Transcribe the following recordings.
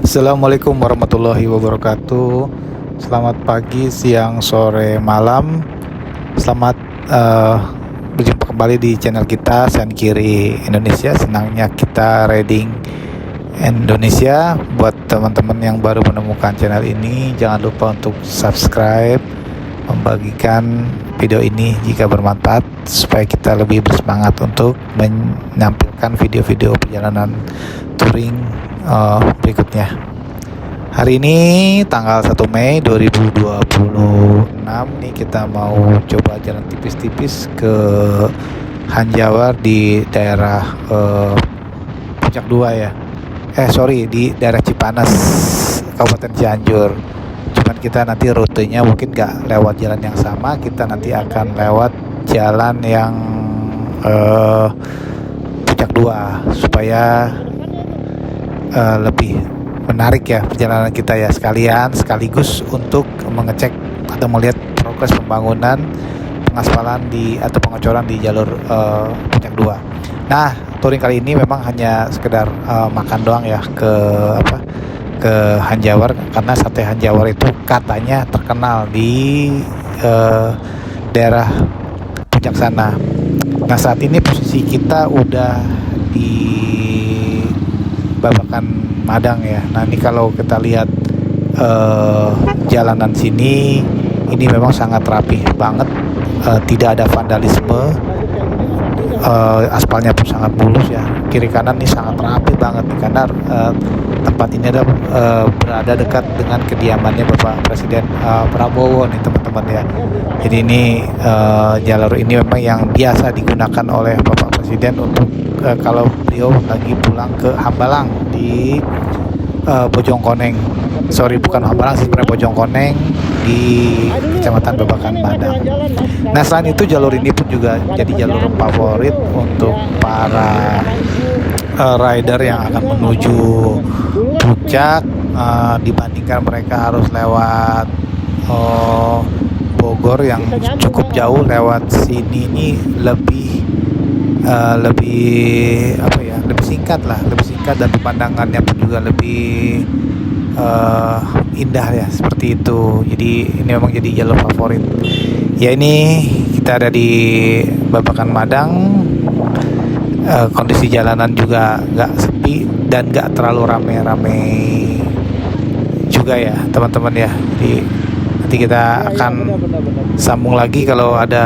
Assalamualaikum warahmatullahi wabarakatuh. Selamat pagi, siang, sore, malam. Selamat berjumpa kembali di channel kita Sen Kiri Indonesia. Senangnya kita reading Indonesia. Buat teman-teman yang baru menemukan channel ini, jangan lupa untuk subscribe, membagikan video ini jika bermanfaat, supaya kita lebih bersemangat untuk menampilkan video-video perjalanan touring berikutnya. Hari ini tanggal 1 Mei 2026 nih, kita mau coba jalan tipis-tipis ke Hanjawar di daerah Puncak 2 ya. Di daerah Cipanas, Kabupaten Cianjur. Cuman kita nanti rutenya mungkin gak lewat jalan yang sama, kita nanti akan lewat jalan yang Puncak 2 supaya lebih menarik ya perjalanan kita ya, sekaligus untuk mengecek atau melihat progres pembangunan pengaspalan atau pengecoran di jalur Puncak 2. Nah, touring kali ini memang hanya sekedar makan doang ya ke Hanjawar, karena sate Hanjawar itu katanya terkenal di daerah Puncak sana. Nah, saat ini posisi kita udah di Babakan Madang ya. Nah, ini kalau kita lihat jalanan sini, ini memang sangat rapi banget, tidak ada vandalisme, aspalnya pun sangat mulus ya. Kiri kanan ini sangat rapi banget nih, karena tempat ini berada dekat dengan kediamannya Bapak Presiden Prabowo nih teman-teman ya. Jadi ini jalur ini memang yang biasa digunakan oleh Bapak Presiden untuk kalau beliau lagi pulang ke Hambalang di Bojongkoneng. Bukan Hambalang sih, sebenarnya Bojongkoneng di Kecamatan Babakan Madang. Nah, selain itu jalur ini pun juga jadi jalur favorit untuk para rider yang akan menuju puncak, dibandingkan mereka harus lewat Bogor yang cukup jauh. Lewat sini ini lebih singkat dan pemandangannya pun juga lebih indah ya, seperti itu. Jadi ini memang jadi jalur favorit ya. Ini kita ada di Babakan Madang. Kondisi jalanan juga nggak sepi dan nggak terlalu rame-rame juga ya teman-teman ya. Jadi nanti kita akan sambung lagi kalau ada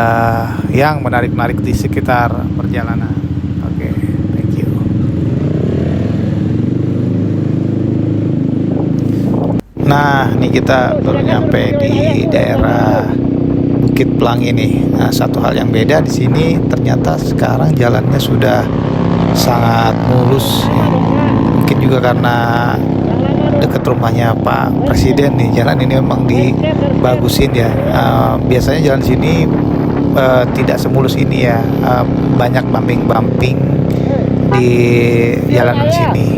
yang menarik-menarik di sekitar perjalanan. Oke, thank you. Nah, ini kita baru nyampe di daerah Bukit Pelangi nih. Nah, satu hal yang beda di sini, ternyata sekarang jalannya sudah sangat mulus ya. Mungkin juga karena dekat rumahnya Pak Presiden nih, jalan ini memang dibagusin ya. Biasanya jalan sini tidak semulus ini ya, banyak bumping di jalanan sini.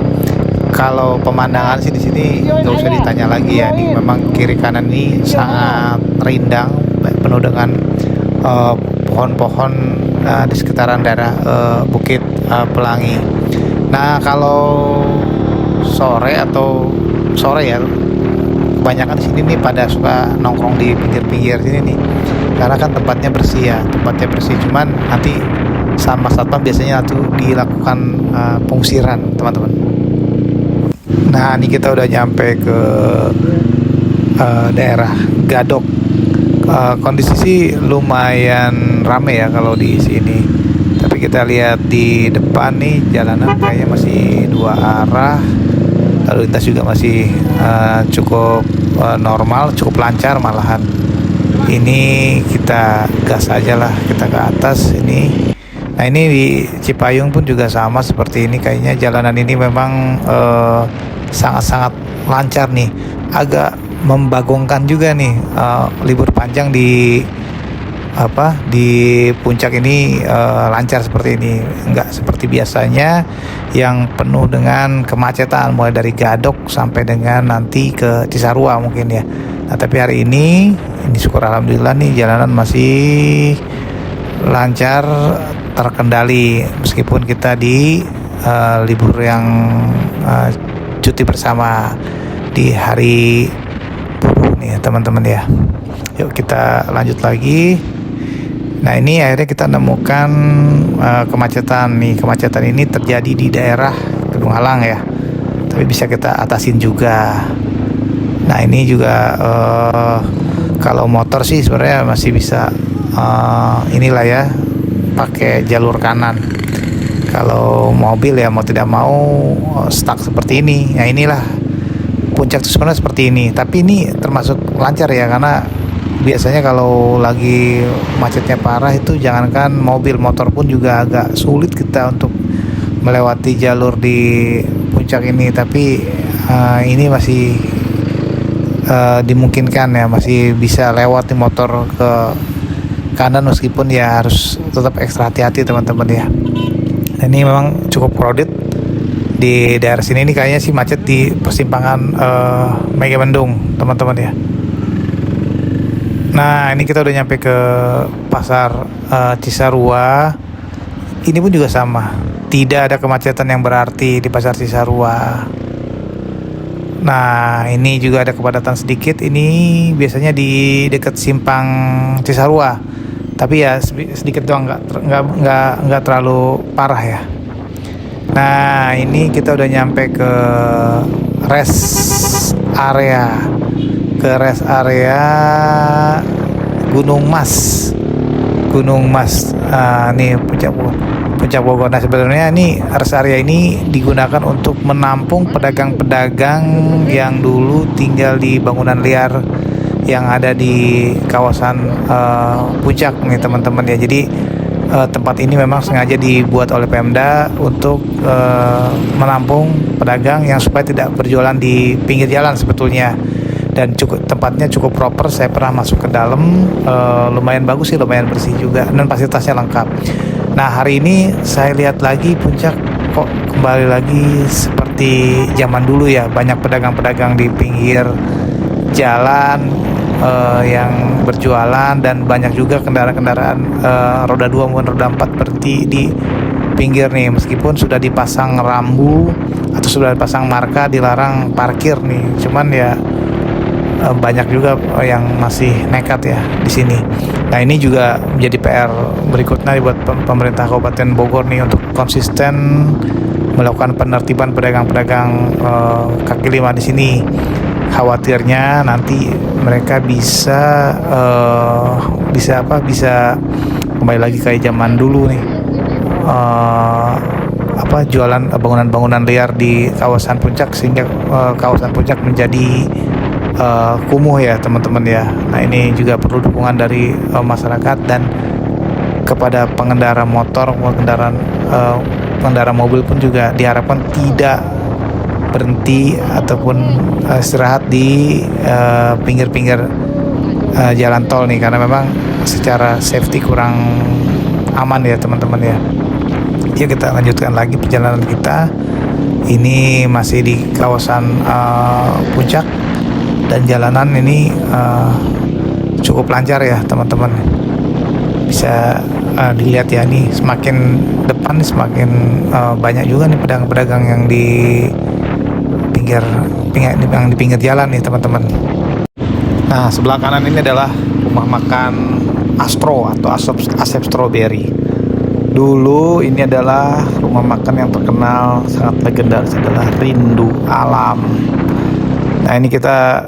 Kalau pemandangan sih di sini nggak usah ditanya lagi ya. Ini memang kiri kanan ini sangat rindang, penuh dengan pohon-pohon di sekitaran daerah Bukit Pelangi. Nah, kalau sore ya, kebanyakan di sini nih pada suka nongkrong di pinggir-pinggir sini nih, karena kan tempatnya bersih. Cuman nanti sama satpam biasanya tuh dilakukan pengsiran teman-teman. Nah, ini kita udah nyampe ke daerah Gadok. Kondisi sih lumayan rame ya kalau di sini, tapi kita lihat di depan nih jalanan kayaknya masih dua arah, lalu lintas juga masih cukup normal, cukup lancar malahan. Ini kita gas aja lah, kita ke atas ini. Nah, ini di Cipayung pun juga sama seperti ini, kayaknya jalanan ini memang sangat-sangat lancar nih. Agak membagongkan juga nih, libur panjang di puncak ini lancar seperti ini, enggak seperti biasanya yang penuh dengan kemacetan mulai dari Gadok sampai dengan nanti ke Cisarua mungkin ya. Nah, tapi hari ini syukur alhamdulillah nih jalanan masih lancar, terkendali meskipun kita di libur yang cuti bersama di hari buruh nih teman-teman ya. Yuk kita lanjut lagi. Nah ini akhirnya kita nemukan kemacetan nih. Kemacetan ini terjadi di daerah Gedung Halang ya, tapi bisa kita atasin juga. Nah ini juga kalau motor sih sebenarnya masih bisa inilah ya, pakai jalur kanan. Kalau mobil ya mau tidak mau stuck seperti ini. Nah inilah puncak itu sebenarnya seperti ini. Tapi ini termasuk lancar ya, karena biasanya kalau lagi macetnya parah itu jangankan mobil, motor pun juga agak sulit kita untuk melewati jalur di puncak ini. Tapi ini masih dimungkinkan ya, masih bisa lewat di motor ke kanan, meskipun ya harus tetap ekstra hati-hati teman-teman ya. Ini memang cukup crowded di daerah sini. Ini kayaknya sih macet di persimpangan Megamendung teman-teman ya. Nah ini kita udah nyampe ke pasar Cisarua. Ini pun juga sama, tidak ada kemacetan yang berarti di pasar Cisarua. Nah ini juga ada kepadatan sedikit. Ini biasanya di dekat simpang Cisarua, tapi ya sedikit doang, nggak terlalu parah ya. Nah ini kita udah nyampe ke rest area, Gunung Mas. Nih puncak Bogor. Nah sebenarnya ini rest area ini digunakan untuk menampung pedagang-pedagang yang dulu tinggal di bangunan liar yang ada di kawasan puncak nih teman-teman ya. Jadi tempat ini memang sengaja dibuat oleh Pemda untuk menampung pedagang yang supaya tidak berjualan di pinggir jalan sebetulnya. Dan tempatnya cukup proper. Saya pernah masuk ke dalam, lumayan bagus sih, lumayan bersih juga, dan fasilitasnya lengkap. Nah hari ini saya lihat lagi puncak kok kembali lagi seperti zaman dulu ya, banyak pedagang-pedagang di pinggir jalan yang berjualan, dan banyak juga kendaraan-kendaraan roda 2 maupun roda 4 berhenti di pinggir nih, meskipun sudah dipasang rambu atau sudah dipasang marka dilarang parkir nih. Cuman ya banyak juga yang masih nekat ya di sini. Nah ini juga menjadi PR berikutnya buat pemerintah Kabupaten Bogor nih, untuk konsisten melakukan penertiban pedagang-pedagang kaki lima di sini. Khawatirnya nanti mereka bisa kembali lagi kayak zaman dulu nih, jualan bangunan-bangunan liar di kawasan puncak, sehingga kawasan puncak menjadi kumuh ya teman-teman ya. Nah ini juga perlu dukungan dari masyarakat, dan kepada pengendara motor, pengendara mobil pun juga diharapkan tidak berhenti ataupun istirahat di pinggir-pinggir jalan tol nih, karena memang secara safety kurang aman ya teman-teman ya. Ya kita lanjutkan lagi perjalanan kita. Ini masih di kawasan puncak, dan jalanan ini cukup lancar ya teman-teman. Bisa dilihat ya, nih semakin depan nih semakin banyak juga nih pedagang-pedagang yang di pinggir jalan nih teman-teman. Nah sebelah kanan ini adalah rumah makan Astro atau Asep Strawberry. Dulu ini adalah rumah makan yang terkenal, sangat legendaris, adalah Rindu Alam. Nah ini kita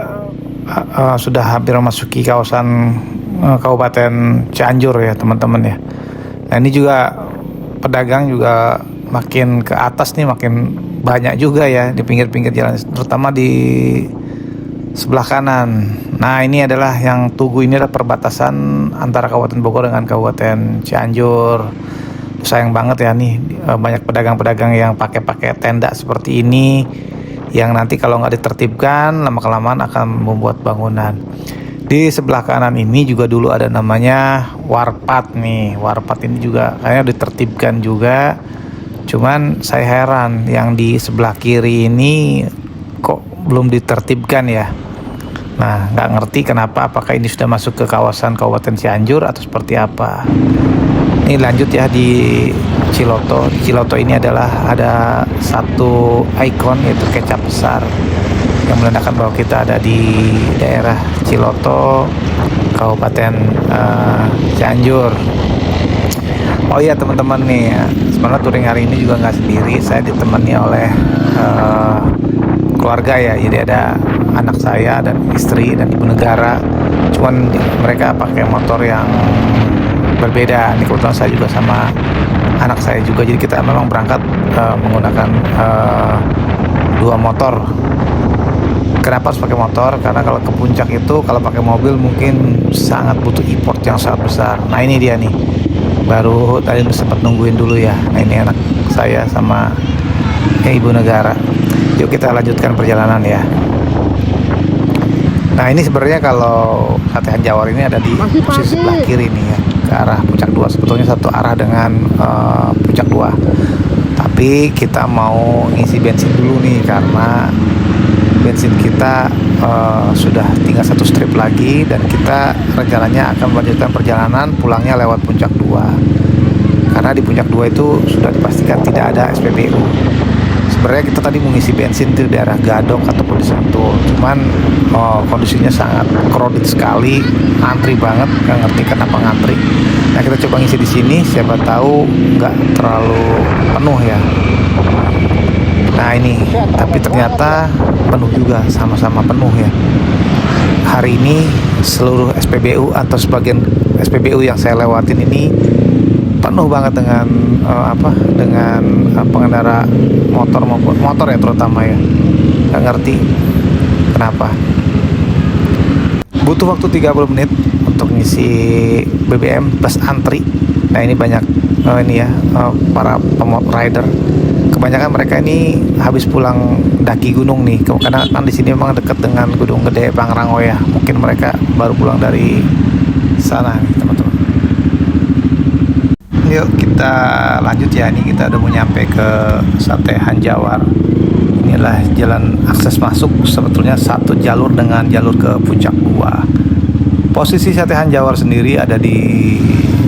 sudah hampir memasuki kawasan Kabupaten Cianjur ya teman-teman ya. Nah ini juga pedagang juga makin ke atas nih, makin banyak juga ya di pinggir-pinggir jalan, terutama di sebelah kanan. Nah ini adalah yang Tugu, ini adalah perbatasan antara Kabupaten Bogor dengan Kabupaten Cianjur. Sayang banget ya nih, banyak pedagang-pedagang yang pakai tenda seperti ini, yang nanti kalau nggak ditertibkan lama-kelamaan akan membuat bangunan. Di sebelah kanan ini juga dulu ada namanya Warpat nih. Warpat ini juga kayaknya ditertibkan juga. Cuman saya heran yang di sebelah kiri ini kok belum ditertibkan ya. Nah nggak ngerti kenapa, apakah ini sudah masuk ke kawasan Kabupaten Cianjur atau seperti apa. Ini lanjut ya di Ciloto. Di Ciloto ini adalah ada satu ikon yaitu kecap besar yang menandakan bahwa kita ada di daerah Ciloto, Kabupaten Cianjur. Oh iya teman-teman nih, sebenarnya touring hari ini juga nggak sendiri, saya ditemani oleh keluarga ya. Jadi ada anak saya dan istri dan ibu negara. Cuman mereka pakai motor yang berbeda. Ini kebetulan saya juga sama anak saya juga. Jadi kita memang berangkat menggunakan dua motor. Kenapa harus pakai motor? Karena kalau ke puncak itu kalau pakai mobil mungkin sangat butuh effort yang sangat besar. Nah ini dia nih, baru tadi sempat nungguin dulu ya. Nah ini anak saya sama ibu negara. Yuk kita lanjutkan perjalanan ya. Nah ini sebenarnya kalau Sate Hanjawar ini ada di posisi sebelah kiri nih ya, ke arah Puncak 2. Sebetulnya satu arah dengan Puncak 2. Tapi kita mau ngisi bensin dulu nih karena bensin kita sudah tinggal satu strip lagi dan kita rencananya akan melanjutkan perjalanan pulangnya lewat Puncak 2 karena di Puncak 2 itu sudah dipastikan tidak ada SPBU. Sebenarnya kita tadi mengisi bensin di daerah Gadok ataupun di Sentul, cuman kondisinya sangat crowded sekali, antri banget, nggak ngerti kenapa ngantri. Nah kita coba ngisi di sini, siapa tahu nggak terlalu penuh ya. Nah ini, tapi ternyata penuh juga, sama-sama penuh ya. Hari ini seluruh SPBU atau sebagian SPBU yang saya lewatin ini penuh banget dengan pengendara motor ya terutama ya. Nggak ngerti kenapa. Butuh waktu 30 menit untuk ngisi BBM plus antri. Nah ini banyak para pemot rider. Kebanyakan mereka ini habis pulang daki gunung nih, karena kan di sini memang dekat dengan Gunung Gede Pangrango ya. Mungkin mereka baru pulang dari sana nih teman-teman. Yuk kita lanjut ya. Ini kita udah mau nyampe ke Sate Hanjawar. Inilah jalan akses masuk, sebetulnya satu jalur dengan jalur ke Puncak 2. Posisi Sate Hanjawar sendiri ada di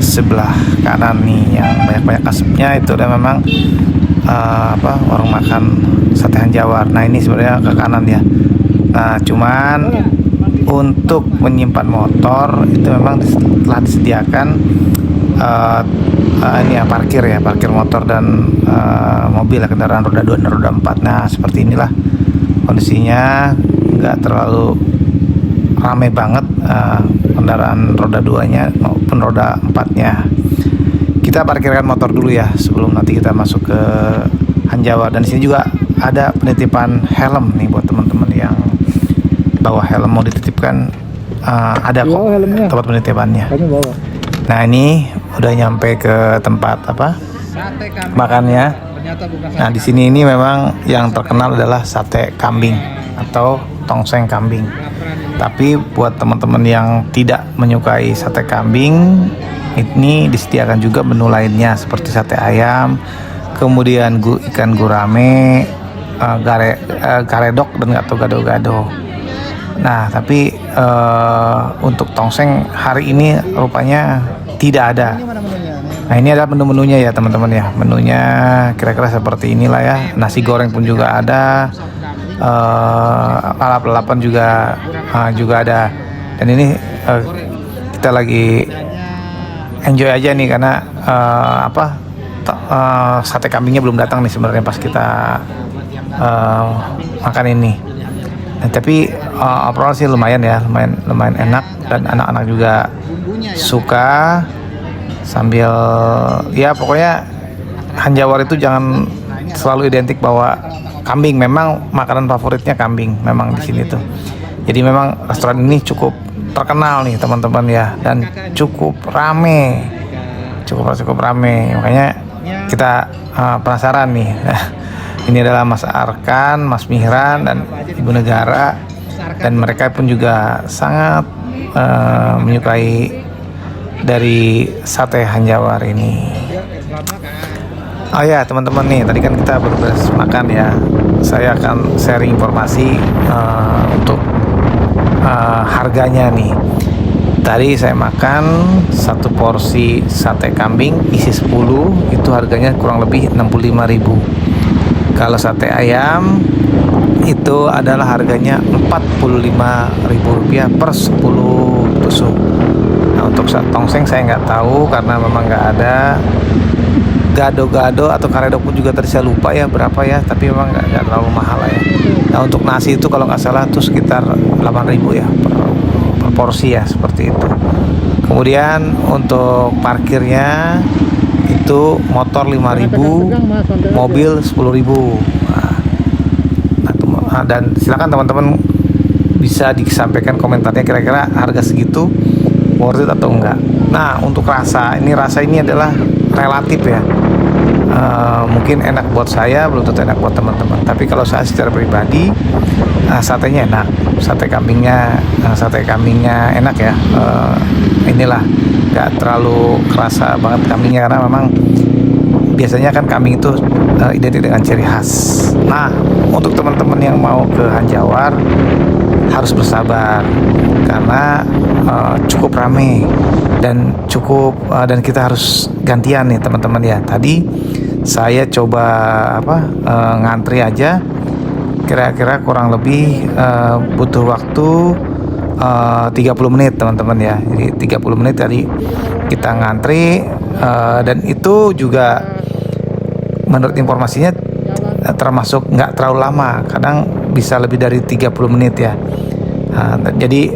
sebelah kanan nih, yang banyak-banyak asapnya itu udah memang warung makan Sate Hanjawar. Nah ini sebenarnya ke kanan ya. Nah cuman untuk menyimpan motor itu memang telah disediakan parkir motor dan mobil, kendaraan roda 2 dan roda 4. Nah seperti inilah kondisinya, nggak terlalu ramai banget kendaraan roda 2-nya maupun roda 4-nya. Kita parkirkan motor dulu ya sebelum nanti kita masuk ke Hanjawar. Dan di sini juga ada penitipan helm nih buat teman-teman yang bawa helm mau dititipkan, ada kok tempat penitipannya. Nah ini udah nyampe ke tempat makannya. Nah di sini ini memang yang terkenal adalah sate kambing atau tongseng kambing. Tapi buat teman-teman yang tidak menyukai sate kambing, ini disediakan juga menu lainnya seperti sate ayam, kemudian ikan gurame, garedok dan gado-gado. Nah tapi untuk tongseng hari ini rupanya tidak ada. Nah ini adalah menu-menunya ya teman-teman ya. Menunya kira-kira seperti inilah ya. Nasi goreng pun juga ada, lalap-lalapan juga ada. Dan ini kita lagi enjoy aja nih karena sate kambingnya belum datang nih sebenarnya pas kita makan ini. Nah, tapi overall sih lumayan ya, lumayan enak dan anak-anak juga suka. Sambil ya pokoknya Hanjawar itu jangan selalu identik bahwa kambing. Memang makanan favoritnya kambing memang di sini tuh. Jadi memang restoran ini cukup terkenal nih teman-teman ya, dan cukup rame. Makanya kita penasaran nih. Ini adalah Mas Arkan, Mas Mihran, dan Ibu Negara, dan mereka pun juga sangat menyukai dari sate Hanjawar ini. Oh ya teman-teman nih, tadi kan kita baru beres makan ya. Saya akan sharing informasi untuk harganya nih. Tadi saya makan satu porsi sate kambing isi 10, itu harganya kurang lebih 65.000. Kalau sate ayam itu adalah harganya Rp45.000 per 10 tusuk. Nah, untuk tongseng saya nggak tahu karena memang nggak ada. Gado-gado atau karedok pun juga tadi saya lupa ya berapa ya, tapi memang nggak terlalu mahal lah ya. Nah, untuk nasi itu kalau nggak salah tuh sekitar 8.000 ya per porsi ya, seperti itu. Kemudian untuk parkirnya itu motor 5.000, mobil 10.000. Nah, dan silakan teman-teman bisa disampaikan komentarnya kira-kira harga segitu worth it atau enggak. Nah, untuk rasa ini adalah relatif ya. Mungkin enak buat saya, belum tentu enak buat teman-teman. Tapi kalau saya secara pribadi, satenya enak, sate kambingnya enak ya. Inilah nggak terlalu kerasa banget kambingnya karena memang biasanya kan kambing itu identik dengan ciri khas. Nah, untuk teman-teman yang mau ke Hanjawar harus bersabar karena cukup ramai dan dan kita harus gantian nih teman-teman ya. Tadi saya coba ngantri aja, kira-kira kurang lebih butuh waktu 30 menit teman-teman ya. Jadi 30 menit tadi kita ngantri, dan itu juga menurut informasinya termasuk nggak terlalu lama, kadang bisa lebih dari 30 menit ya. Jadi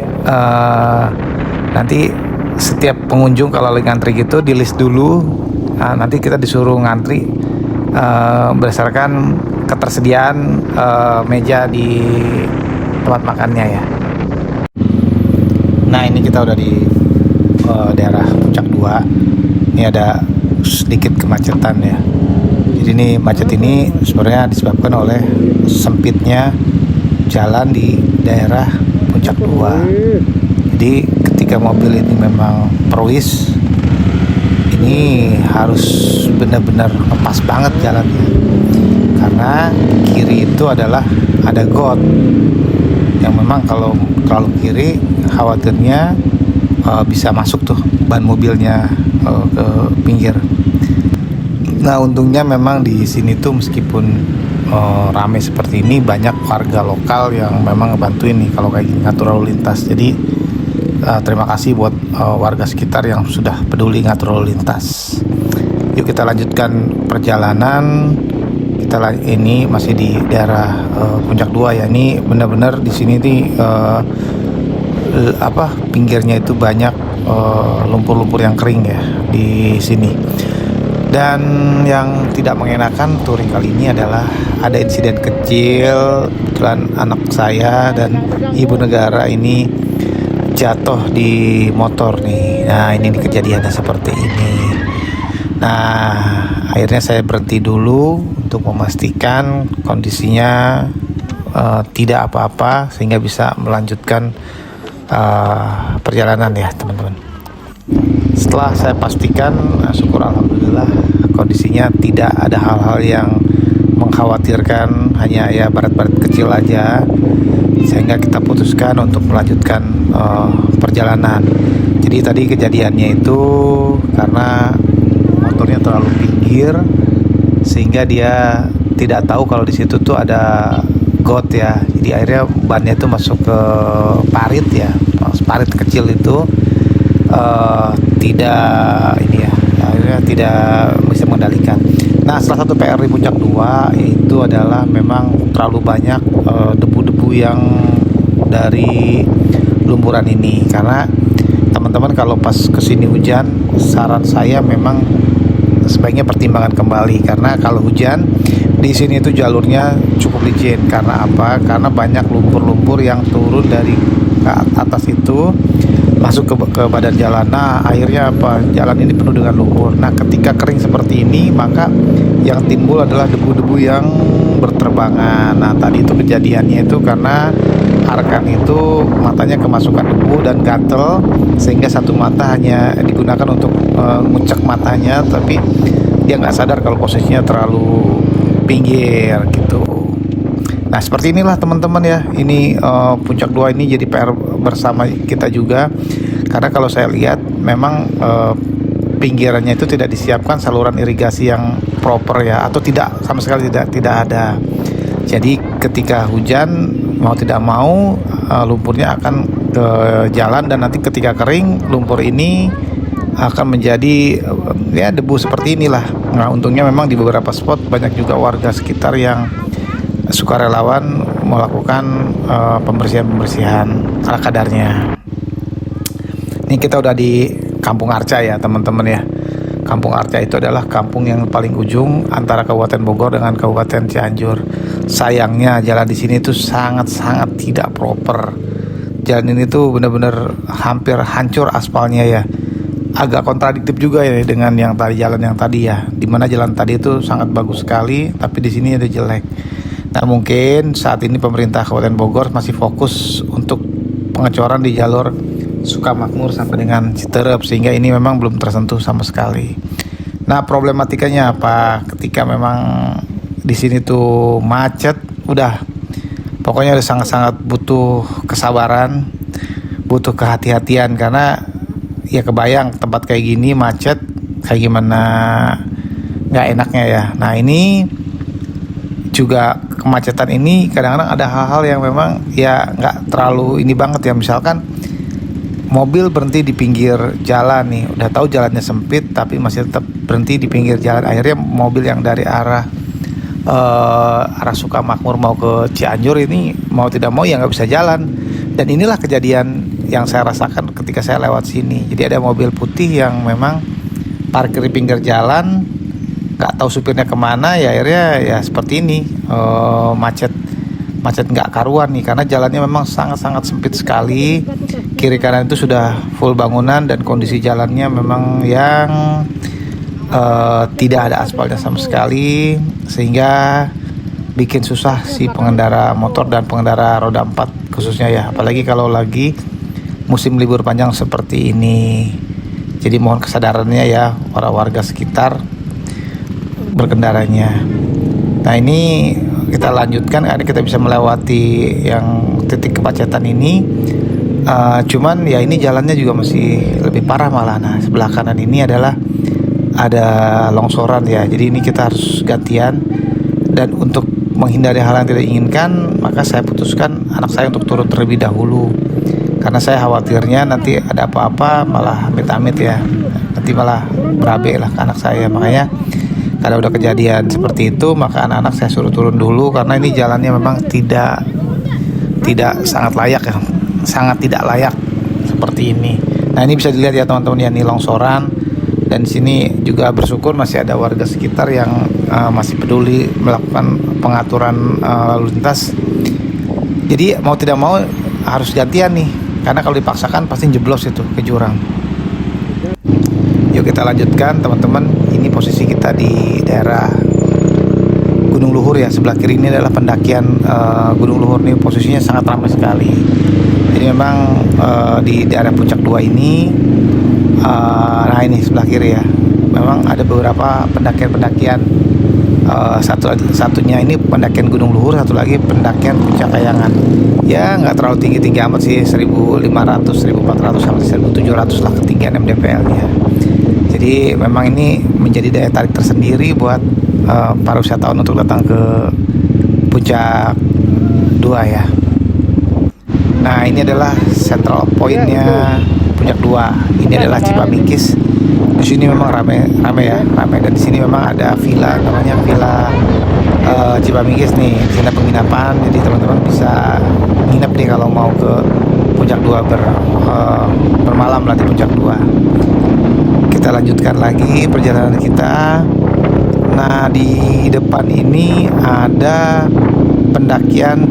nanti setiap pengunjung kalau lagi ngantri gitu di list dulu, nanti kita disuruh ngantri berdasarkan ketersediaan meja di tempat makannya ya. Nah, ini kita udah di daerah Puncak 2. Ini ada sedikit kemacetan ya. Jadi ini macet ini sebenarnya disebabkan oleh sempitnya jalan di daerah Puncak 2. Jadi ketika mobil ini memang perwis, ini harus benar-benar ngepas banget jalannya, karena kiri itu adalah ada got yang memang kalau terlalu kiri khawatirnya bisa masuk tuh ban mobilnya ke pinggir. Nah, untungnya memang di sini tuh meskipun ramai seperti ini, banyak warga lokal yang memang ngebantuin nih kalau kayak gini ngatur lalu lintas. Jadi terima kasih buat warga sekitar yang sudah peduli ngatur lalu lintas. Yuk kita lanjutkan perjalanan. Ini masih di daerah Puncak 2 ya. Ini benar-benar di sini nih pinggirnya itu banyak lumpur-lumpur yang kering ya di sini. Dan yang tidak mengenakan touring kali ini adalah ada insiden kecil. Kebetulan anak saya dan ibu negara ini jatuh di motor nih. Nah, ini kejadiannya seperti ini. Nah, akhirnya saya berhenti dulu untuk memastikan kondisinya tidak apa-apa sehingga bisa melanjutkan perjalanan ya teman-teman. Setelah saya pastikan, syukur alhamdulillah kondisinya tidak ada hal-hal yang mengkhawatirkan, hanya ya baret-baret kecil aja, sehingga kita putuskan untuk melanjutkan perjalanan. Jadi tadi kejadiannya itu karena motornya terlalu pinggir sehingga dia tidak tahu kalau di situ tuh ada got ya. Jadi akhirnya bannya itu masuk ke parit ya, parit kecil itu. Akhirnya tidak bisa mengendalikan. Nah, salah satu PR di Puncak 2 itu adalah memang terlalu banyak debu-debu yang dari lumpuran ini. Karena teman-teman kalau pas kesini hujan, saran saya memang sebaiknya pertimbangkan kembali, karena kalau hujan di sini itu jalurnya cukup licin. Karena apa? Karena banyak lumpur-lumpur yang turun dari atas itu masuk ke badan jalan. Nah, akhirnya apa? Jalan ini penuh dengan lumpur. Nah, ketika kering seperti ini, maka yang timbul adalah debu-debu yang berterbangan. Nah, tadi itu kejadiannya itu karena Arkan itu matanya kemasukan debu dan gatel, sehingga satu mata hanya digunakan untuk ngucek matanya, tapi dia nggak sadar kalau posisinya terlalu pinggir gitu. Nah, seperti inilah teman-teman ya. Ini Puncak 2 ini jadi PR bersama kita juga. Karena kalau saya lihat memang pinggirannya itu tidak disiapkan saluran irigasi yang proper ya, atau tidak, sama sekali tidak ada. Jadi ketika hujan mau tidak mau lumpurnya akan ke jalan, dan nanti ketika kering lumpur ini akan menjadi ya debu seperti inilah. Nah, untungnya memang di beberapa spot banyak juga warga sekitar yang sukarelawan melakukan pembersihan ala kadarnya. Ini kita udah di Kampung Arca ya teman-teman ya. Kampung Arca itu adalah kampung yang paling ujung antara Kabupaten Bogor dengan Kabupaten Cianjur. Sayangnya jalan di sini tuh sangat-sangat tidak proper. Jalan ini tuh benar-benar hampir hancur aspalnya ya. Agak kontradiktif juga ya dengan yang tadi, jalan yang tadi ya. Dimana jalan tadi itu sangat bagus sekali, tapi di sini ada jelek. Nah, mungkin saat ini pemerintah Kabupaten Bogor masih fokus untuk pengecoran di jalur Sukamakmur sampai dengan Citerep, sehingga ini memang belum tersentuh sama sekali. Nah, problematikanya apa? Ketika memang di sini tuh macet, pokoknya udah sangat-sangat butuh kesabaran, butuh kehati-hatian, karena ya kebayang tempat kayak gini macet kayak gimana nggak enaknya ya. Nah, ini juga kemacetan ini kadang-kadang ada hal-hal yang memang ya nggak terlalu ini banget ya. Misalkan mobil berhenti di pinggir jalan nih, udah tahu jalannya sempit tapi masih tetap berhenti di pinggir jalan. Akhirnya mobil yang dari arah Sukamakmur mau ke Cianjur ini mau tidak mau ya nggak bisa jalan. Dan inilah kejadian yang saya rasakan ketika saya lewat sini. Jadi ada mobil putih yang memang parkir di pinggir jalan, nggak tahu supirnya kemana ya, akhirnya ya seperti ini, macet nggak karuan nih, karena jalannya memang sangat-sangat sempit sekali. Kiri kanan itu sudah full bangunan dan kondisi jalannya memang yang tidak ada aspalnya sama sekali, sehingga bikin susah si pengendara motor dan pengendara roda 4 khususnya ya, apalagi kalau lagi musim libur panjang seperti ini. Jadi mohon kesadarannya ya para warga sekitar berkendaranya. Nah, ini kita lanjutkan, karena kita bisa melewati yang titik kemacetan ini. Cuman ya ini jalannya juga masih lebih parah malah. Nah, sebelah kanan ini adalah ada longsoran ya, jadi ini kita harus gantian. Dan untuk menghindari hal yang tidak diinginkan, maka saya putuskan anak saya untuk turun terlebih dahulu, karena saya khawatirnya nanti ada apa-apa malah amit-amit ya, nanti malah berabe lah ke anak saya. Makanya kalau udah kejadian seperti itu, maka anak-anak saya suruh turun dulu, karena ini jalannya memang tidak sangat layak ya, sangat tidak layak seperti ini. Nah, ini bisa dilihat ya teman-teman ya, ini longsoran. Dan di sini juga bersyukur masih ada warga sekitar yang masih peduli melakukan pengaturan lalu lintas. Jadi mau tidak mau harus gantian nih, karena kalau dipaksakan pasti jeblos itu ke jurang. Yuk kita lanjutkan teman-teman. Ini posisi kita di daerah Gunung Luhur ya. Sebelah kiri ini adalah pendakian Gunung Luhur. Nih posisinya sangat ramai sekali. Jadi memang di daerah Puncak 2 ini, nah ini sebelah kiri ya, memang ada beberapa pendakian. Satunya ini pendakian Gunung Luhur, satu lagi pendakian Puncak Kayangan. Ya nggak terlalu tinggi amat sih, 1.500, 1.400 sampai 1.700 lah ketinggian MDPL-nya. Jadi memang ini menjadi daya tarik tersendiri buat para wisatawan untuk datang ke Puncak 2 ya. Nah, ini adalah central point-nya Puncak 2. Ini adalah Cipamikis. Di sini memang ramai ya. Dan di sini memang ada villa, namanya Villa Cipamikis nih. Di sini penginapan, jadi teman-teman bisa nginep nih kalau mau ke Puncak 2 bermalam lah di Puncak 2. Kita lanjutkan lagi perjalanan kita. Nah, di depan ini ada pendakian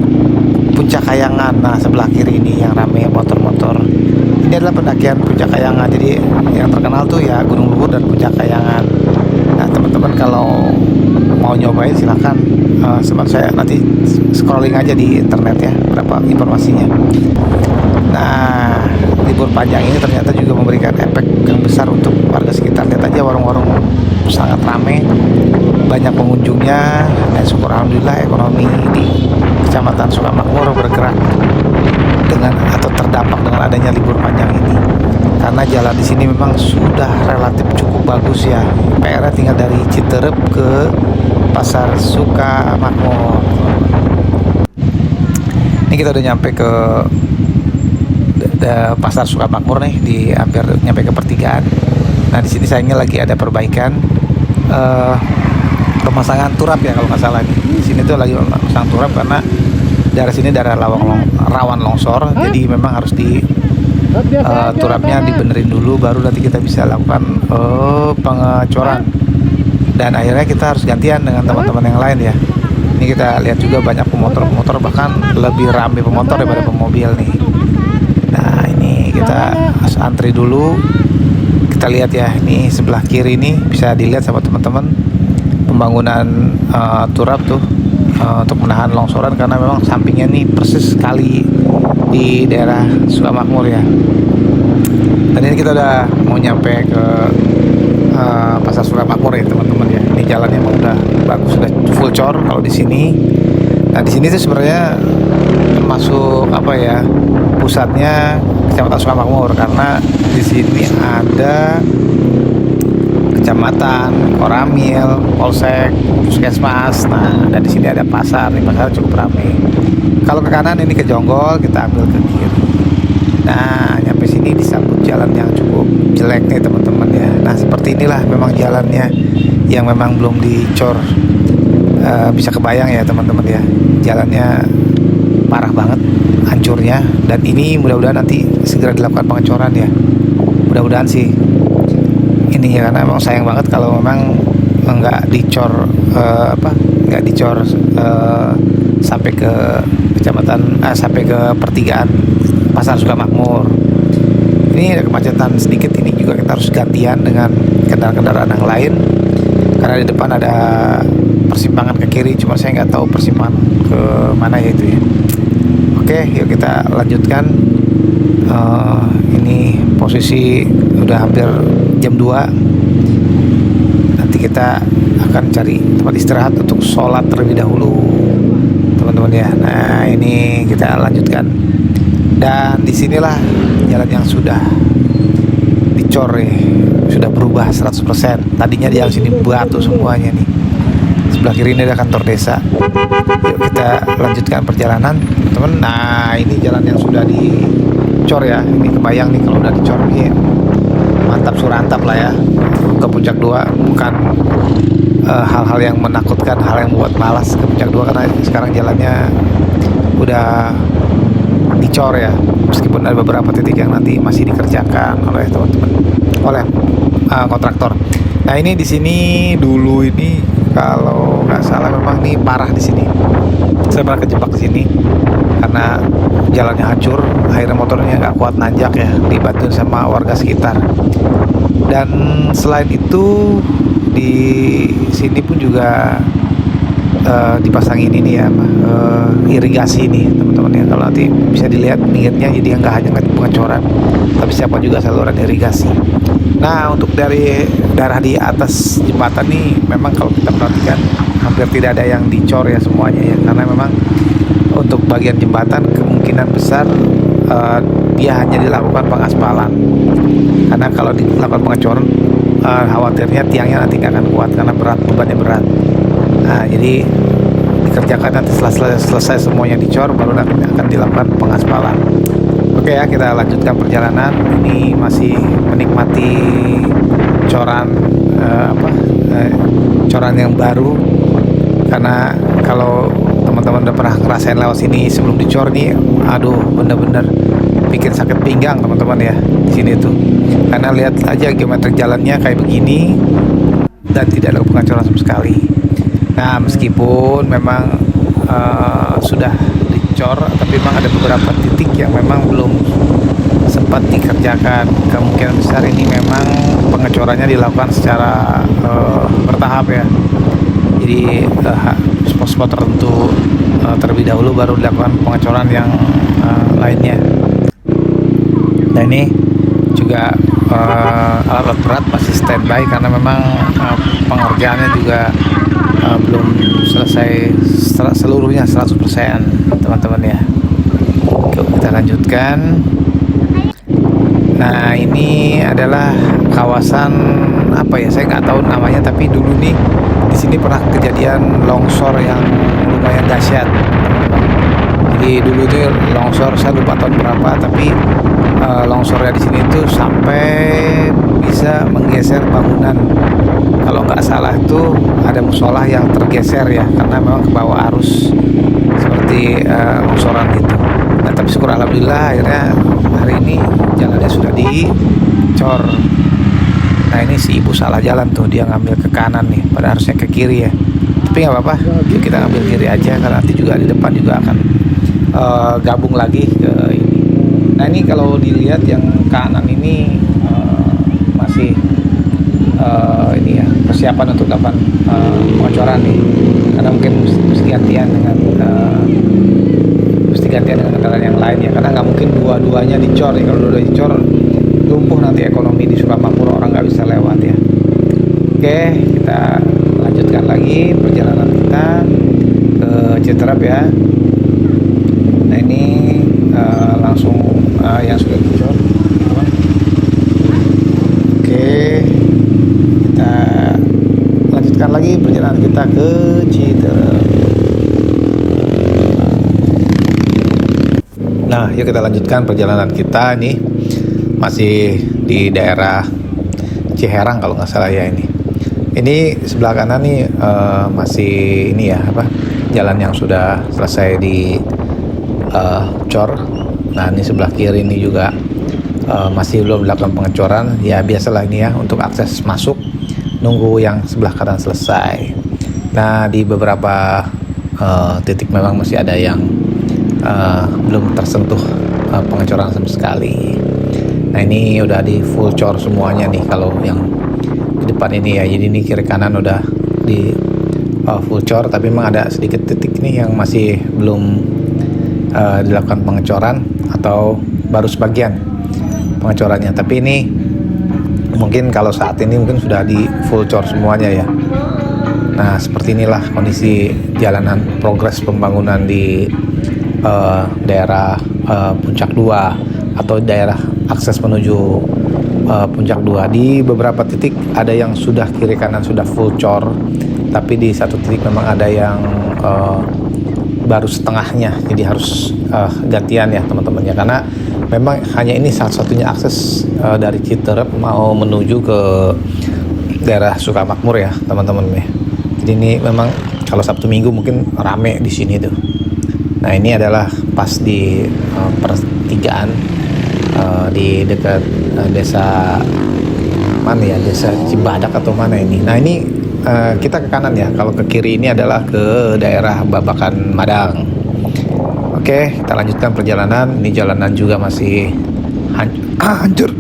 Puncak Kayangan. Nah, sebelah kiri ini yang ramai motor-motor. Ini adalah pendakian Puncak Kayangan. Jadi yang terkenal tuh ya Gunung Luhur dan Puncak Kayangan. Nah, teman-teman kalau mau nyobain silakan, saya nanti scrolling aja di internet ya berapa informasinya. Nah, libur panjang ini ternyata juga memberikan efek yang besar untuk warga sekitar. Lihat aja warung-warung sangat ramai, banyak pengunjungnya, dan syukur alhamdulillah ekonomi di Kecamatan Sukamakmur bergerak dengan atau terdampak dengan adanya libur panjang ini, karena jalan di sini memang sudah relatif cukup bagus ya. PR-nya tinggal dari Citerep ke Pasar Sukamakmur. Ini kita udah nyampe ke Pasar Sukamakmur nih, di hampir nyampe ke pertigaan. Nah, di sini sayangnya lagi ada perbaikan pemasangan turap ya kalau nggak salah nih. Di sini tuh lagi pasang turap karena daerah sini daerah rawan longsor, jadi memang harus di turapnya dibenerin dulu, baru nanti kita bisa lakukan pengecoran. Dan akhirnya kita harus gantian dengan teman-teman yang lain ya. Ini kita lihat juga banyak pemotor, bahkan lebih ramai pemotor daripada pemobil nih. Nah, ini kita harus antri dulu. Kita lihat ya, ini sebelah kiri ini bisa dilihat sama teman-teman pembangunan turap tuh untuk menahan longsoran, karena memang sampingnya nih persis sekali di daerah Sukamakmur ya. Dan ini kita udah mau nyampe ke Pasar Sukamakmur ya teman-teman ya. Ini jalannya emang udah bagus, sudah full cor kalau di sini. Nah, di sini tuh sebenarnya termasuk apa ya, pusatnya Kecamatan Sukamakmur, karena di sini ada kecamatan, Koramil, Polsek, Puskesmas. Nah, dan di sini ada pasar. Di pasar cukup ramai. Kalau ke kanan ini ke Jonggol, kita ambil ke kiri. Nah, nyampe sini disambut jalan yang cukup jelek nih teman-teman ya. Nah, seperti inilah memang jalannya yang memang belum dicor. Bisa kebayang ya teman-teman ya, jalannya parah banget hancurnya. Dan ini mudah-mudahan nanti segera dilakukan pengecoran ya. Mudah-mudahan sih ini ya, karena memang sayang banget kalau memang nggak dicor nggak dicor sampai ke kecamatan sampai ke pertigaan Pasar Sukamakmur. Ini ada kemacetan sedikit, ini juga kita harus gantian dengan kendaraan-kendaraan yang lain, karena di depan ada persimpangan ke kiri, cuma saya nggak tahu persimpangan ke mana ya itu ya. Oke, yuk kita lanjutkan. Ini posisi udah hampir jam 2. Nanti kita akan cari tempat istirahat untuk sholat terlebih dahulu teman-teman ya. Nah, ini kita lanjutkan. Dan disinilah jalan yang sudah dicor ya, sudah berubah 100%. Tadinya di sini batu semuanya nih. Sebelah kiri ini ada kantor desa. Yuk kita lanjutkan perjalanan teman-teman. Nah, ini jalan yang sudah dicor ya. Ini kebayang nih kalau udah dicor nih, mantap surantap lah ya. Ke Puncak 2 bukan hal-hal yang menakutkan, hal yang membuat malas ke Puncak 2, karena sekarang jalannya udah dicor ya, meskipun ada beberapa titik yang nanti masih dikerjakan oleh teman-teman, oleh kontraktor. Nah, ini di sini dulu ini kalau nggak salah memang nih parah di sini. Saya pernah kejebak di sini karena jalannya hancur, akhirnya motornya nggak kuat nanjak ya, dibantu sama warga sekitar. Dan selain itu di sini pun juga dipasangin ini ya irigasi nih teman-teman ya. Kalau nanti bisa dilihat pinggirnya, jadi nggak hanya pengecoran, tapi siapa juga saluran irigasi. Nah, untuk dari daerah di atas jembatan nih memang kalau kita perhatikan hampir tidak ada yang dicor ya semuanya ya, karena memang untuk bagian jembatan kemungkinan besar dia hanya dilakukan pengaspalan, karena kalau dilakukan pengecoran khawatirnya tiangnya nanti nggak akan kuat karena bebannya berat. Nah, jadi dikerjakan nanti setelah selesai semuanya dicor, baru nanti akan dilakukan pengaspalan. Oke ya, kita lanjutkan perjalanan. Ini masih menikmati coran coran yang baru, karena kalau teman-teman udah pernah ngerasain lewat sini sebelum dicor nih, aduh bener-bener bikin sakit pinggang teman-teman ya di sini tuh, karena lihat aja geometrik jalannya kayak begini dan tidak ada pengecoran sama sekali. Nah, meskipun memang sudah dicor, tapi memang ada beberapa titik yang memang belum sempat dikerjakan. Kemungkinan besar ini memang pengecorannya dilakukan secara bertahap ya. Jadi spot-spot tertentu terlebih dahulu, baru dilakukan pengecoran yang lainnya. Nah, ini juga alat-alat berat masih standby karena memang pengerjaannya juga belum selesai seluruhnya 100% teman-teman ya. Oke, kita lanjutkan. Nah, ini adalah kawasan apa ya? Saya nggak tahu namanya, tapi dulu nih di sini pernah kejadian longsor yang lumayan dahsyat. Jadi dulu itu longsor, saya lupa tahun berapa, tapi longsornya di sini tuh sampai bisa menggeser bangunan. Kalau nggak salah itu ada musola yang tergeser ya, karena memang ke bawah arus seperti longsoran gitu. Nah, tapi syukur alhamdulillah akhirnya hari ini jalannya sudah dicor. Nah, ini si ibu salah jalan tuh, dia ngambil ke kanan nih, pada harusnya ke kiri ya. Tapi nggak apa-apa, kita ngambil kiri aja karena nanti juga di depan juga akan gabung lagi ke ini. Nah, ini kalau dilihat yang kanan ini masih ini ya, persiapan untuk dapat pengecoran nih, karena mungkin mesti gantian dengan kendaraan yang lain ya, karena nggak mungkin dua-duanya dicor ya. Kalau dua-duanya dicor lumpuh nanti ekonomi di Sukamakmur, orang nggak bisa lewat ya. Oke, kita lanjutkan lagi perjalanan kita ke Citerep ya. Nah, ini langsung yang sudah dicor. Oke, kita lanjutkan lagi perjalanan kita ke Citerep. Nah, yuk kita lanjutkan perjalanan kita nih, masih di daerah Ciherang kalau nggak salah ya ini. Ini sebelah kanan nih masih ini ya apa, jalan yang sudah selesai di cor. Nah, ini sebelah kiri ini juga masih belum dilakukan pengecoran. Ya biasalah ini ya, untuk akses masuk nunggu yang sebelah kanan selesai. Nah, di beberapa titik memang masih ada yang belum tersentuh pengecoran sama sekali. Nah, ini udah di full cor semuanya nih kalau yang di depan ini ya. Jadi ini kiri kanan udah di full cor, tapi memang ada sedikit titik nih yang masih belum dilakukan pengecoran atau baru sebagian pengecorannya. Tapi ini mungkin kalau saat ini mungkin sudah di full cor semuanya ya. Nah, seperti inilah kondisi jalanan progres pembangunan di daerah Puncak 2 atau daerah akses menuju Puncak 2. Di beberapa titik ada yang sudah kiri kanan sudah full cor, tapi di satu titik memang ada yang baru setengahnya, jadi harus gantian ya teman-teman ya, karena memang hanya ini satu-satunya akses dari Citerep mau menuju ke daerah Sukamakmur ya teman-teman ya. Jadi ini memang kalau Sabtu Minggu mungkin rame di sini tuh. Nah, ini adalah pas di pertigaan di dekat desa mana ya, desa Cibadak atau mana ini. Nah, ini kita ke kanan ya, kalau ke kiri ini adalah ke daerah Babakan Madang. Oke, kita lanjutkan perjalanan. Ini jalanan juga masih hancur.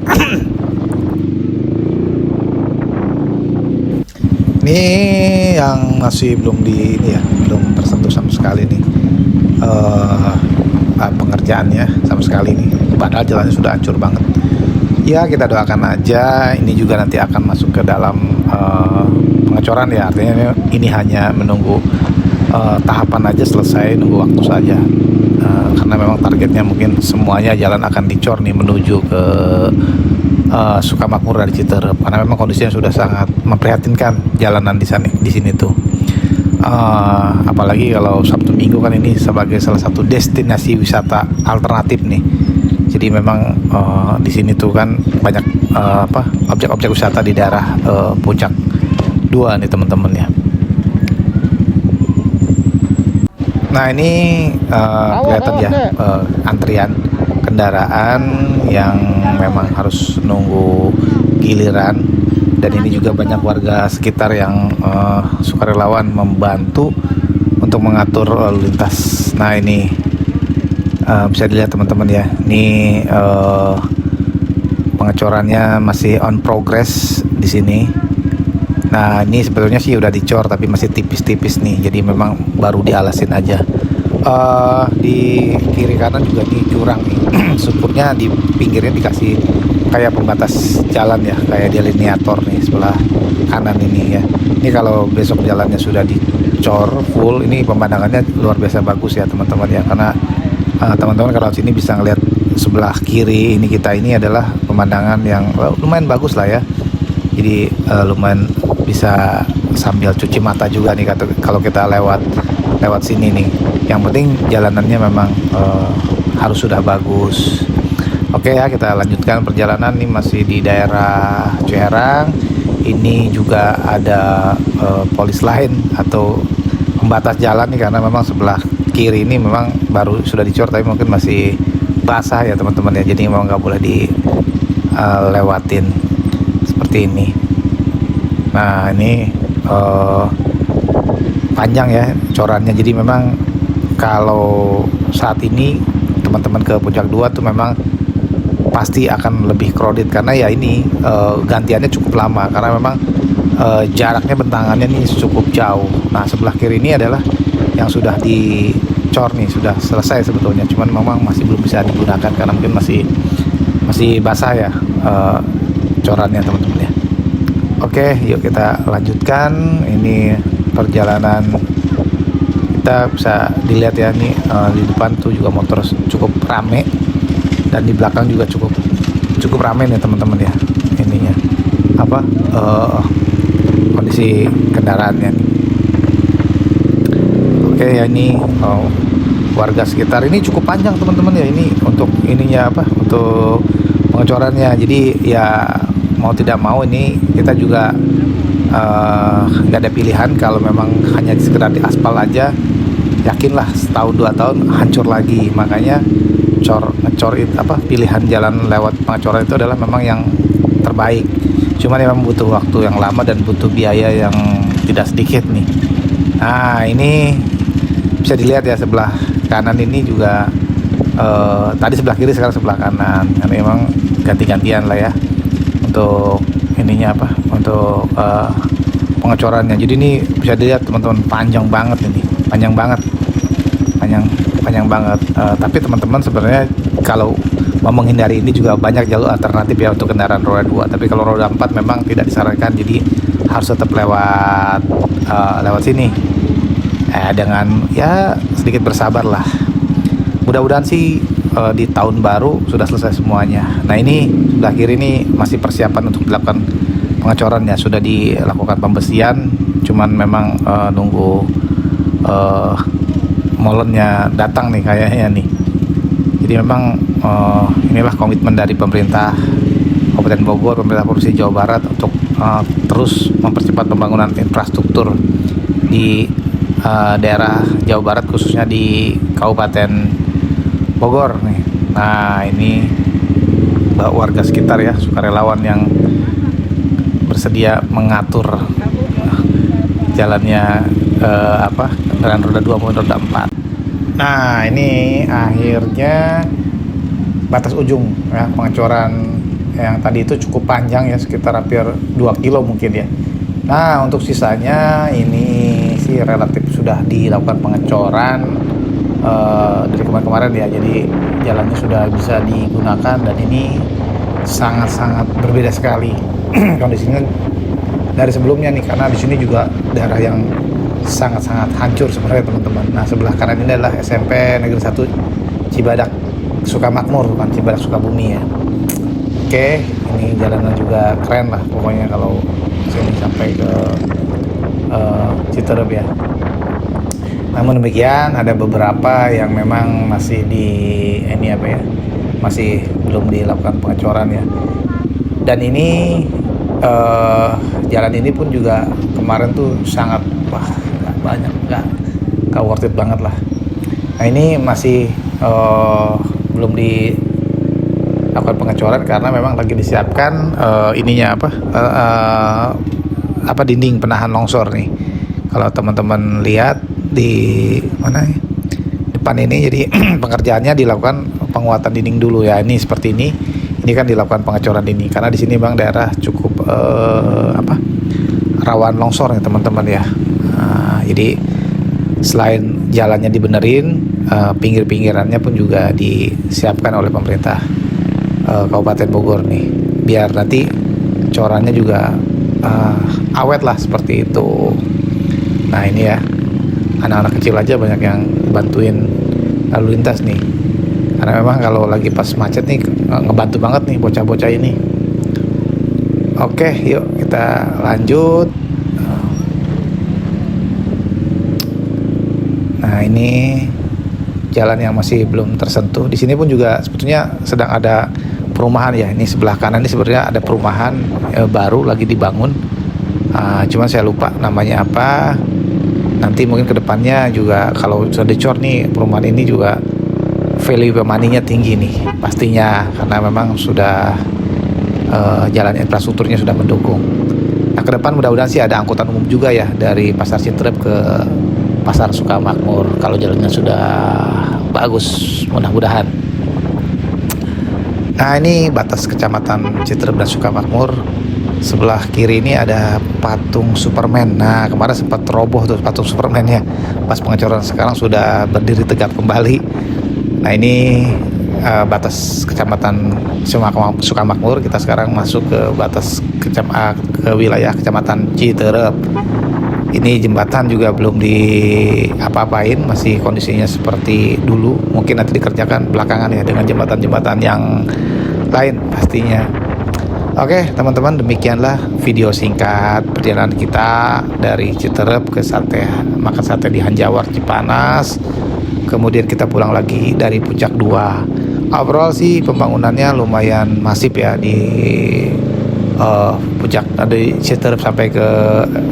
Ini yang masih belum di ini ya, belum tersentuh sama sekali nih pengerjaannya sama sekali nih, padahal jalannya sudah hancur banget ya. Kita doakan aja ini juga nanti akan masuk ke dalam pengecoran ya, artinya ini hanya menunggu tahapan aja selesai, nunggu waktu saja, karena memang targetnya mungkin semuanya jalan akan dicor nih menuju ke Sukamakmur dari Citerep, karena memang kondisinya sudah sangat memprihatinkan jalanan di sini tuh. Apalagi kalau Sabtu Minggu kan ini sebagai salah satu destinasi wisata alternatif nih. Jadi memang di sini tuh kan banyak objek-objek wisata di daerah Puncak 2 nih teman-teman ya. Nah, ini kelihatan ya antrian kendaraan yang memang harus nunggu giliran. Dan ini juga banyak warga sekitar yang sukarelawan membantu untuk mengatur lalu lintas. Nah, ini bisa dilihat teman-teman ya. Ini pengecorannya masih on progress di sini. Nah, ini sebetulnya sih udah dicor tapi masih tipis-tipis nih. Jadi memang baru dialasin aja. Di kiri kanan juga nih jurang nih. Syukurnya di pinggirnya dikasih kayak pembatas jalan ya, kayak delineator nih sebelah kanan ini ya. Ini kalau besok jalannya sudah dicor full, ini pemandangannya luar biasa bagus ya teman-teman ya, karena teman-teman kalau sini bisa ngeliat sebelah kiri ini kita ini adalah pemandangan yang lumayan bagus lah ya. Jadi lumayan bisa sambil cuci mata juga nih kalau kita lewat sini nih. Yang penting jalanannya memang harus sudah bagus. Oke ya, kita lanjutkan perjalanan nih, masih di daerah Ciherang. Ini juga ada polis lain atau pembatas jalan nih, karena memang sebelah kiri ini memang baru sudah dicor tapi mungkin masih basah ya teman-teman ya, jadi memang nggak boleh dilewatin seperti ini. Nah ini panjang ya corannya, jadi memang kalau saat ini teman-teman ke Puncak 2 tuh memang pasti akan lebih crowded, karena ya ini gantiannya cukup lama, karena memang jaraknya bentangannya nih cukup jauh. Nah sebelah kiri ini adalah yang sudah dicor nih, sudah selesai sebetulnya, cuman memang masih belum bisa digunakan karena mungkin masih basah ya corannya teman-teman ya. Oke, yuk kita lanjutkan. Ini perjalanan kita bisa dilihat ya nih, di depan tuh juga motor cukup rame dan di belakang juga cukup rame nih teman-teman ya, ininya apa kondisi kendaraannya nih. Oke ya, ini warga sekitar ini cukup panjang teman-teman ya, ini untuk ininya apa, untuk pengecorannya. Jadi ya mau tidak mau ini kita juga nggak ada pilihan. Kalau memang hanya sekedar di aspal aja, yakinlah setahun 2 tahun hancur lagi. Makanya ngecor itu apa, pilihan jalan lewat pengecoran itu adalah memang yang terbaik. Cuman memang butuh waktu yang lama dan butuh biaya yang tidak sedikit nih. Nah ini bisa dilihat ya, sebelah kanan ini juga tadi sebelah kiri, sekarang sebelah kanan, karena memang ganti-gantian lah ya untuk ininya apa, untuk pengecorannya. Jadi ini bisa dilihat teman-teman, panjang banget ini, panjang banget. Tapi teman-teman sebenarnya kalau mau menghindari ini juga banyak jalur alternatif ya untuk kendaraan roda 2. Tapi kalau roda 4 memang tidak disarankan, jadi harus tetap lewat sini. Dengan ya sedikit bersabar lah. Mudah-mudahan sih di tahun baru sudah selesai semuanya. Nah ini sebelah kiri ini masih persiapan untuk dilakukan pengecorannya, sudah dilakukan pembesian, cuman memang nunggu molennya datang nih kayaknya nih. Jadi memang inilah komitmen dari pemerintah Kabupaten Bogor, pemerintah Provinsi Jawa Barat untuk terus mempercepat pembangunan infrastruktur di daerah Jawa Barat, khususnya di Kabupaten Bogor nih. Nah ini warga sekitar ya, sukarelawan yang bersedia mengatur jalannya kendaraan roda 2 maupun roda 4. Nah ini akhirnya batas ujung ya, pengecoran yang tadi itu cukup panjang ya, sekitar hampir 2 kilo mungkin ya. Nah untuk sisanya ini sih relatif sudah dilakukan pengecoran dari kemarin-kemarin ya, jadi jalannya sudah bisa digunakan dan ini sangat-sangat berbeda sekali kondisinya dari sebelumnya nih, karena di sini juga daerah yang sangat-sangat hancur sebenarnya teman-teman. Nah sebelah kanan ini adalah SMP Negeri 1 Cibadak Sukamakmur, bukan Cibadak Sukabumi ya. Oke, ini jalanan juga keren lah pokoknya kalau sini sampai ke Citerep ya. Namun demikian ada beberapa yang memang masih masih belum dilakukan pengecoran ya. Dan ini jalan ini pun juga kemarin tuh sangat nggak worth it banget lah. Nah ini masih belum dilakukan pengecoran karena memang lagi disiapkan dinding penahan longsor nih. Kalau teman-teman lihat di mana ya, depan ini, jadi pengerjaannya dilakukan penguatan dinding dulu ya. Ini seperti ini kan dilakukan pengecoran ini karena di sini bang daerah cukup rawan longsor ya teman-teman ya. Nah, jadi selain jalannya dibenerin, pinggir-pinggirannya pun juga disiapkan oleh pemerintah Kabupaten Bogor nih, biar nanti corannya juga awet lah seperti itu. Nah ini ya, anak-anak kecil aja banyak yang bantuin lalu lintas nih, karena memang kalau lagi pas macet nih ngebantu banget nih bocah-bocah ini. Oke, yuk kita lanjut. Nah ini jalan yang masih belum tersentuh. Di sini pun juga sebetulnya sedang ada perumahan ya. Ini sebelah kanan ini sebenarnya ada perumahan baru lagi dibangun. Cuman saya lupa namanya apa. Nanti mungkin kedepannya juga kalau sudah dicor nih perumahan ini juga value money-nya tinggi nih pastinya, karena memang sudah jalan infrastrukturnya sudah mendukung. Nah ke depan mudah-mudahan sih ada angkutan umum juga ya dari Pasar Citerep ke Pasar Sukamakmur kalau jalannya sudah bagus, mudah-mudahan. Nah ini batas kecamatan Citerep dan Sukamakmur. Sebelah kiri ini ada patung Superman. Nah kemarin sempat roboh tuh patung Superman-nya pas pengecoran, sekarang sudah berdiri tegap kembali. Nah ini batas kecamatan Sukamakmur. Kita sekarang masuk ke batas ke wilayah kecamatan Citerep. Ini jembatan juga belum apa-apain, masih kondisinya seperti dulu. Mungkin nanti dikerjakan belakangan ya dengan jembatan-jembatan yang lain pastinya. Oke teman-teman, demikianlah video singkat perjalanan kita dari Citerep ke makan sate di Hanjawar Cipanas. Kemudian kita pulang lagi dari Puncak 2. Overall sih pembangunannya lumayan masif ya di Puncak, dari Citerep sampai ke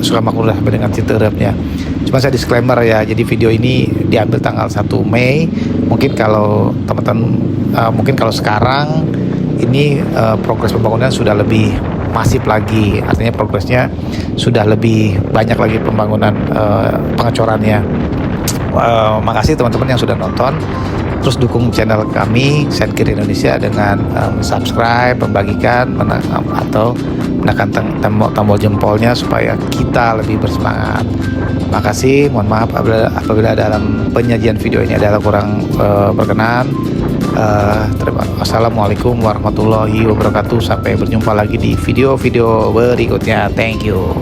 Sukamakmur sampai dengan Citerepnya. Cuma saya disclaimer ya, jadi video ini diambil tanggal 1 Mei. Mungkin kalau teman-teman mungkin kalau sekarang ini progres pembangunan sudah lebih masif lagi, artinya progresnya sudah lebih banyak lagi pembangunan pengecorannya. Makasih teman-teman yang sudah nonton. Terus dukung channel kami Senkir Indonesia dengan subscribe, membagikan, atau menekan tombol jempolnya supaya kita lebih bersemangat. Makasih, mohon maaf apabila dalam penyajian video ini adalah kurang berkenan. Wassalamualaikum warahmatullahi wabarakatuh. Sampai berjumpa lagi di video-video berikutnya. Thank you.